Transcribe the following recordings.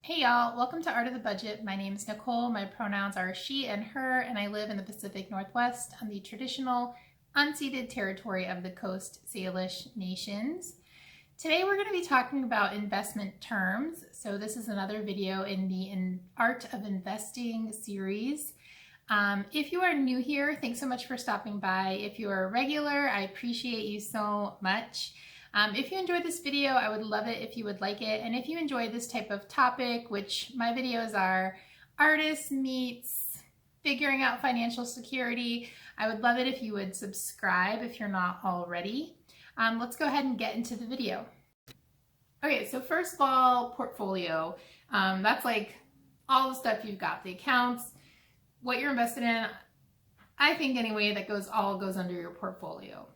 Hey y'all, welcome to Art of the Budget. My name is Nicole, my pronouns are she and her, and I live in the Pacific Northwest on the traditional unceded territory of the Coast Salish Nations. Today we're going to be talking about investment terms. So this is another video in the Art of Investing series. If you are new here, thanks so much for stopping by. If you are a regular, I appreciate you so much. If you enjoyed this video, I would love it if you would like it. And if you enjoy this type of topic, which my videos are artists meets figuring out financial security, I would love it if you would subscribe if you're not already. Let's go ahead and get into the video. Okay, so first of all, portfolio. That's like all the stuff you've got, the accounts, what you're invested in. I think anyway, that all goes under your portfolio.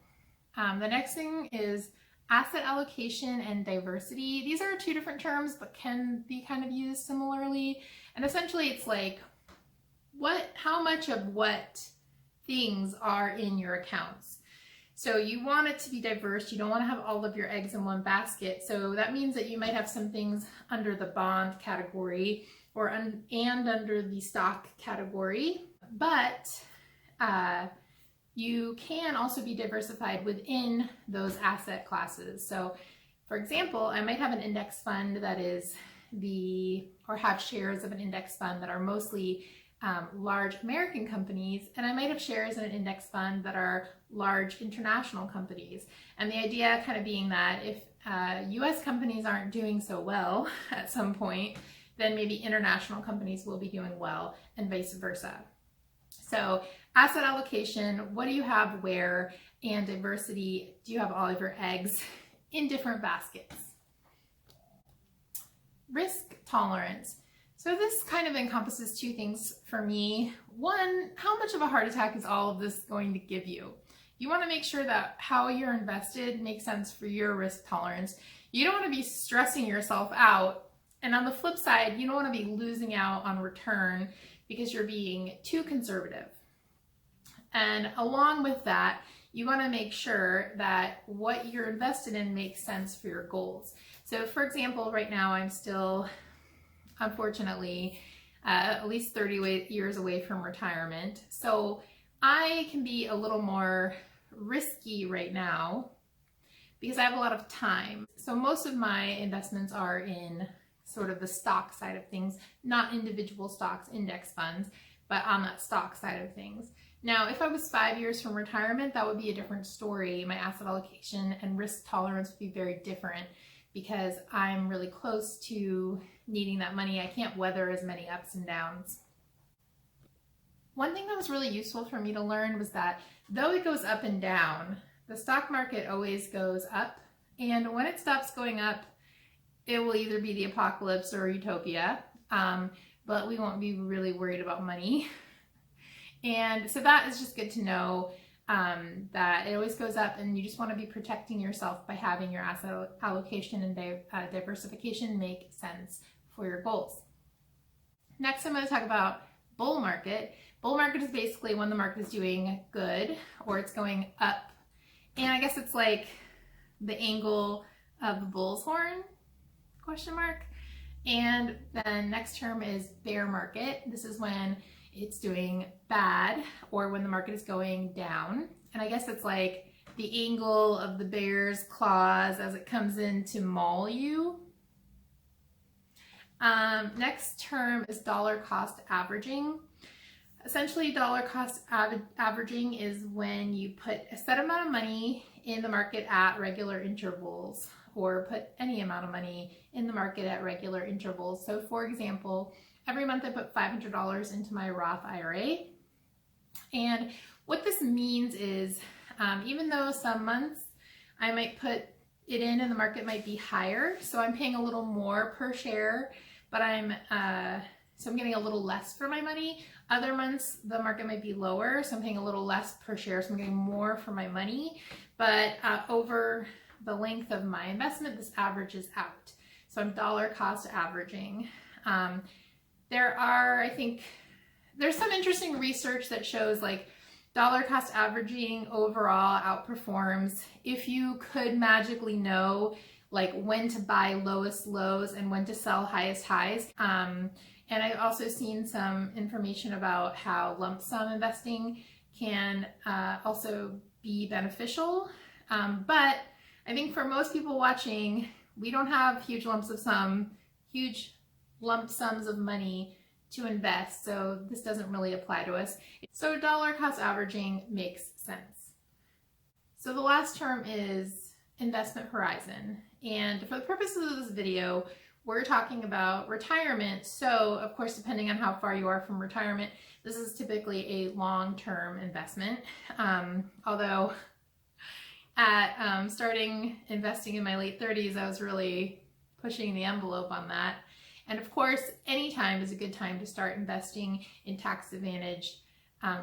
The next thing is asset allocation and diversity. These are two different terms, but can be kind of used similarly. And essentially it's like, how much of what things are in your accounts. So you want it to be diverse. You don't want to have all of your eggs in one basket. So that means that you might have some things under the bond category and under the stock category, but you can also be diversified within those asset classes. So for example, I might have an index fund that is or have shares of an index fund that are mostly large American companies, and I might have shares in an index fund that are large international companies. And the idea kind of being that if US companies aren't doing so well at some point, then maybe international companies will be doing well and vice versa. So asset allocation, what do you have where, and diversity, do you have all of your eggs in different baskets? Risk tolerance. So this kind of encompasses two things for me. One, how much of a heart attack is all of this going to give you? You want to make sure that how you're invested makes sense for your risk tolerance. You don't want to be stressing yourself out. And on the flip side, you don't want to be losing out on return because you're being too conservative. And along with that, you want to make sure that what you're invested in makes sense for your goals. So for example, right now I'm still, unfortunately, at least 30 years away from retirement. So I can be a little more risky right now because I have a lot of time. So most of my investments are in sort of the stock side of things, not individual stocks, index funds, but on that stock side of things. Now, if I was 5 years from retirement, that would be a different story. My asset allocation and risk tolerance would be very different because I'm really close to needing that money. I can't weather as many ups and downs. One thing that was really useful for me to learn was that though it goes up and down, the stock market always goes up. And when it stops going up, it will either be the apocalypse or utopia, but we won't be really worried about money. And so that is just good to know, that it always goes up, and you just want to be protecting yourself by having your asset allocation and diversification make sense for your goals. Next, I'm going to talk about bull market. Bull market is basically when the market is doing good or it's going up. And I guess it's like the angle of the bull's horn, ? And then next term is bear market. This is when it's doing bad or when the market is going down. And I guess it's like the angle of the bear's claws as it comes in to maul you. Next term is dollar cost averaging. Essentially, dollar cost averaging is when you put a set amount of money in the market at regular intervals, or put any amount of money in the market at regular intervals. So for example, every month I put $500 into my Roth IRA. And what this means is, even though some months I might put it in and the market might be higher, so I'm paying a little more per share, but I'm getting a little less for my money. Other months the market might be lower, so I'm paying a little less per share, so I'm getting more for my money. But over the length of my investment, this averages out. So I'm dollar cost averaging. There's some interesting research that shows like dollar cost averaging overall outperforms if you could magically know like when to buy lowest lows and when to sell highest highs. And I've also seen some information about how lump sum investing can also be beneficial. But I think for most people watching, we don't have huge lumps of money to invest, so this doesn't really apply to us. So dollar cost averaging makes sense. So the last term is investment horizon. And for the purposes of this video, we're talking about retirement. So of course, depending on how far you are from retirement, this is typically a long-term investment. Although at starting investing in my late 30s, I was really pushing the envelope on that. And of course, any time is a good time to start investing in tax-advantaged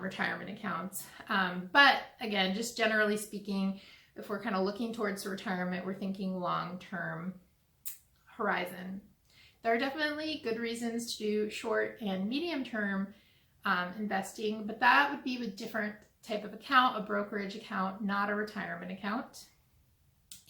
retirement accounts. But again, just generally speaking, if we're kind of looking towards retirement, we're thinking long-term horizon. There are definitely good reasons to do short and medium-term investing, but that would be with different type of account, a brokerage account, not a retirement account.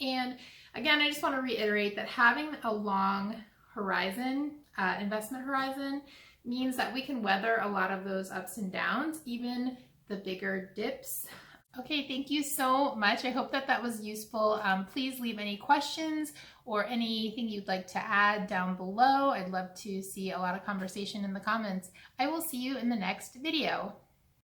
And again, I just want to reiterate that having a long horizon, investment horizon, means that we can weather a lot of those ups and downs, even the bigger dips. Okay, thank you so much. I hope that was useful. Please leave any questions or anything you'd like to add down below. I'd love to see a lot of conversation in the comments. I will see you in the next video.